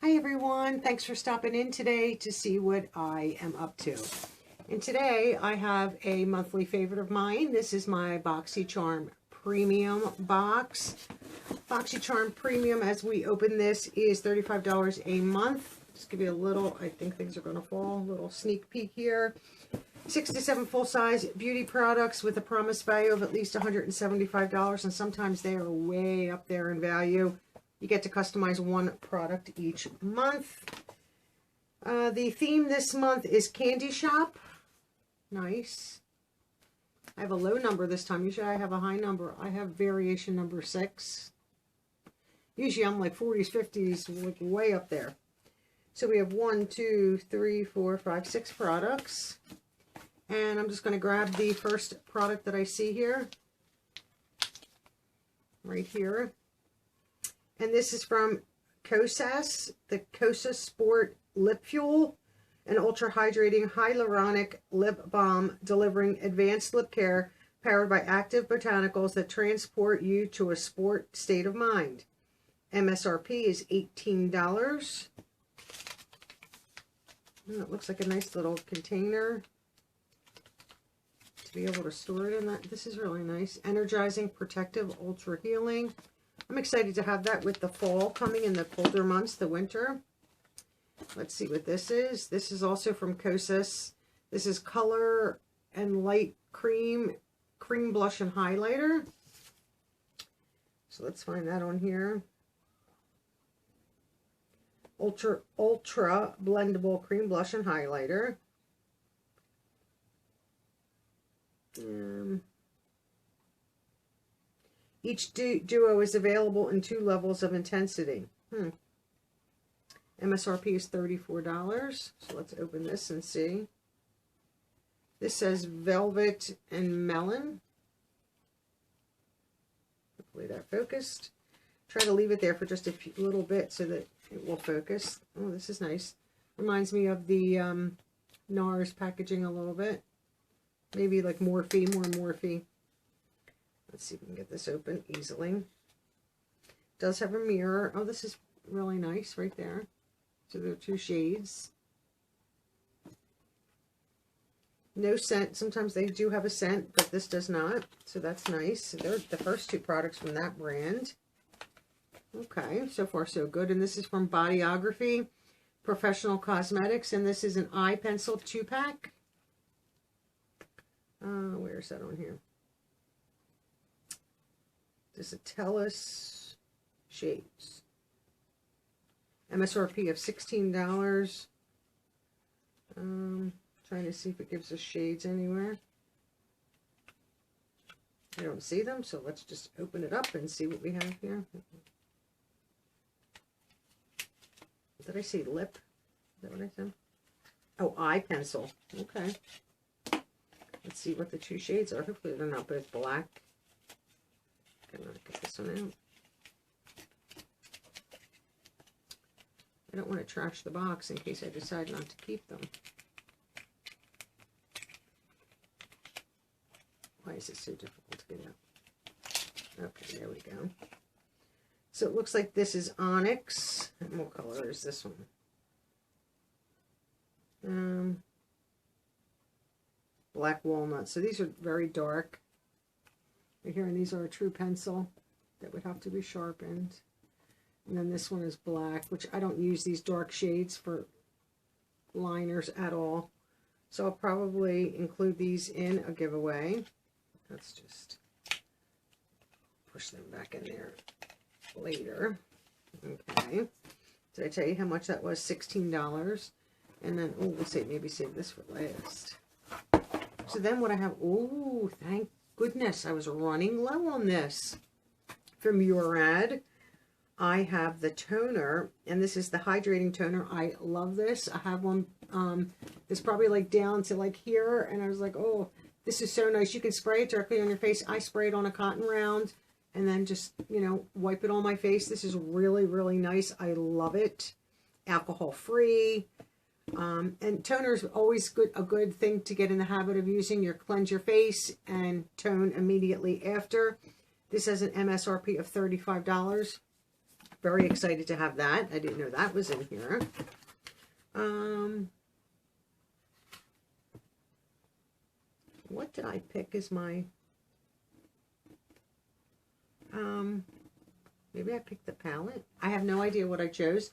Hi everyone, thanks for stopping in today to see what I am up to. And today I have a monthly favorite of mine. This is my Boxycharm Premium box. Boxycharm Premium, as we open this, is $35 a month. Just give you a little, I think things are going to fall, a little sneak peek here. 6 to 7 full-size beauty products with a promised value of at least $175, and sometimes they are way up there in value. You get to customize one product each month. The theme this month is Candy Shop. Nice. I have a low number this time. Usually I have a high number. I have variation number 6. Usually I'm like 40s, 50s, like way up there. So we have 1, 2, 3, 4, 5, 6 products. And I'm just going to grab the first product that I see here. Right here. And this is from Kosas, the Kosas Sport Lip Fuel, an ultra-hydrating hyaluronic lip balm delivering advanced lip care powered by active botanicals that transport you to a sport state of mind. MSRP is $18. And it looks like a nice little container to be able to store it in that. This is really nice. Energizing, protective, ultra healing. I'm excited to have that with the fall coming in the colder months, the winter. Let's see what this is. This is also from Kosas. This is Color and Light Cream Blush and Highlighter. So let's find that on here. Ultra Blendable Cream Blush and Highlighter. Each duo is available in 2 levels of intensity. MSRP is $34. So let's open this and see. This says Velvet and Melon. Hopefully that focused. Try to leave it there for just a little bit so that it will focus. Oh, this is nice. Reminds me of the NARS packaging a little bit. Maybe like Morphe, more Morphe. Let's see if we can get this open easily. It does have a mirror. Oh, this is really nice right there. So there are 2 shades. No scent. Sometimes they do have a scent, but this does not. So that's nice. So they're the first 2 products from that brand. Okay, so far so good. And this is from Bodyography, Professional Cosmetics. And this is an eye pencil 2-pack. Where is that on here? This is Tellus Shades. MSRP of $16. Trying to see if it gives us shades anywhere. I don't see them, so let's just open it up and see what we have here. Did I say lip? Is that what I said? Oh, eye pencil. Okay. Let's see what the 2 shades are. Hopefully they're not both black. I'm going to get this one out. I don't want to trash the box in case I decide not to keep them. Why is it so difficult to get out? Okay, there we go. So it looks like this is Onyx. And what color is this one? Black Walnut. So these are very dark. Right here, and these are a true pencil that would have to be sharpened. And then this one is black, which I don't use these dark shades for liners at all. So I'll probably include these in a giveaway. Let's just push them back in there later. Okay. Did I tell you how much that was? $16. And then, oh, we'll say, maybe save this for last. So then what I have, oh, thank goodness, I was running low on this. From Murad, I have the toner, and this is the hydrating toner. I love this. I have one, it's probably like down to like here, and I was like, oh, this is so nice. You can spray it directly on your face. I spray it on a cotton round, and then just, you know, wipe it on my face. This is really, really nice. I love it. Alcohol-free. And toner is always a good thing to get in the habit of using. Cleanse your face and tone immediately after. This has an MSRP of $35. very excited to have that. I didn't know that was in here. What did I pick as my... maybe I picked the palette. I have no idea what I chose.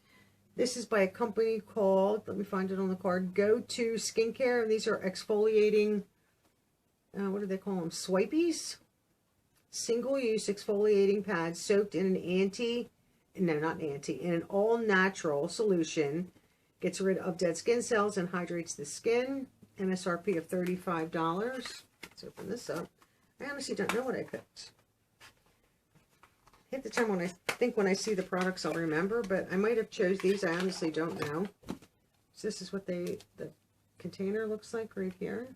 This is by a company called, let me find it on the card, Go To Skincare. And these are exfoliating, what do they call them? Swipies? Single-use exfoliating pads soaked in in an all-natural solution. Gets rid of dead skin cells and hydrates the skin. MSRP of $35. Let's open this up. I honestly don't know what I picked. Hit the time when I see the products I'll remember, but I might have chose these. I honestly don't know. So this is what the container looks like right here.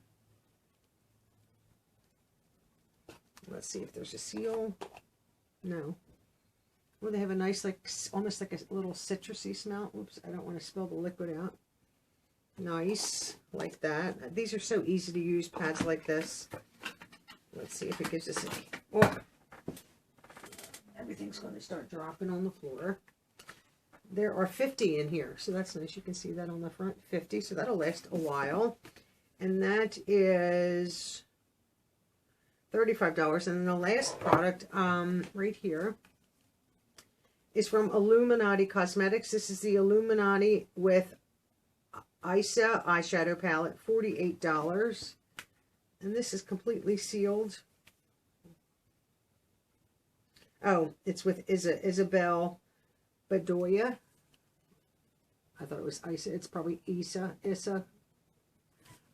Let's see if there's a seal. No. Well, they have a nice, like, almost like a little citrusy smell. Oops, I don't want to spill the liquid out. Nice, like that. These are so easy to use, pads like this. Let's see if it gives us a... Oh! Everything's going to start dropping on the floor. There are 50 in here, so that's nice. You can see that on the front, 50, so that'll last a while. And that is $35. And then the last product right here is from Illuminati Cosmetics. This is the Illuminati with Isa eyeshadow palette, $48. And this is completely sealed. Oh, it's with Isabel Bedoya. I thought it was Isa. It's probably Issa. Do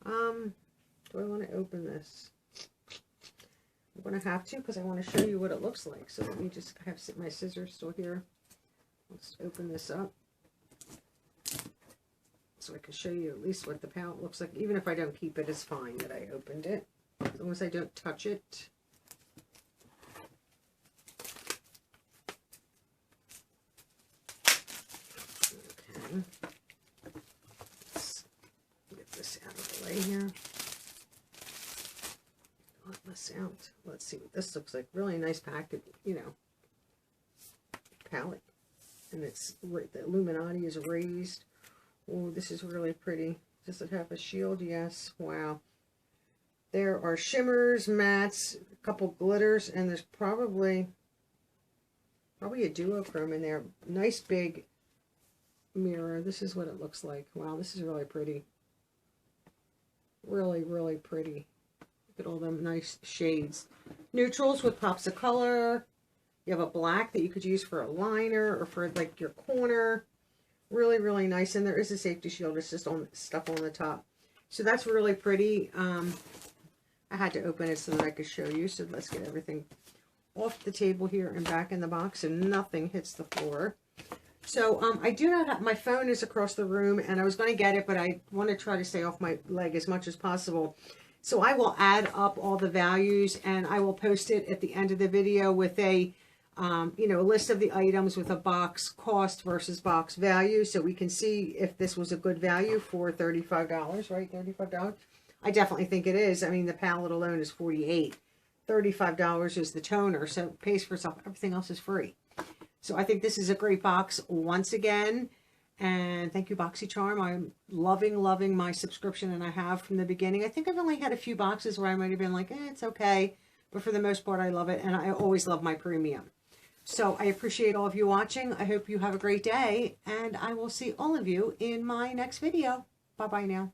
I want to open this? I'm going to have to because I want to show you what it looks like. So let me just have my scissors still here. Let's open this up so I can show you at least what the palette looks like. Even if I don't keep it, it's fine that I opened it. As long as I don't touch it. Okay. Let's get this out of the way here. Let this out. Let's see what this looks like. Really nice package, you know, palette. And it's, the Illuminati is raised. Oh, this is really pretty. Does it have a shield? Yes. Wow. There are shimmers, mattes, a couple glitters, and there's probably a duochrome in there. Nice big mirror. This is what it looks like. Wow, this is really pretty. Really, really pretty. Look at all them nice shades. Neutrals with pops of color. You have a black that you could use for a liner or for like your corner. Really, really nice. And there is a safety shield. It's just on stuff on the top. So that's really pretty. I had to open it so that I could show you. So let's get everything off the table here and back in the box and nothing hits the floor. So I do not have, my phone is across the room and I was going to get it, but I want to try to stay off my leg as much as possible. So I will add up all the values and I will post it at the end of the video with a, you know, a list of the items with a box cost versus box value. So we can see if this was a good value for $35, right? $35. I definitely think it is. I mean, the palette alone is $48. $35 is the toner. So it pays for itself. Everything else is free. So I think this is a great box once again. And thank you, Boxycharm. I'm loving, loving my subscription, and I have from the beginning. I think I've only had a few boxes where I might have been like, it's okay. But for the most part, I love it, and I always love my premium. So I appreciate all of you watching. I hope you have a great day, and I will see all of you in my next video. Bye-bye now.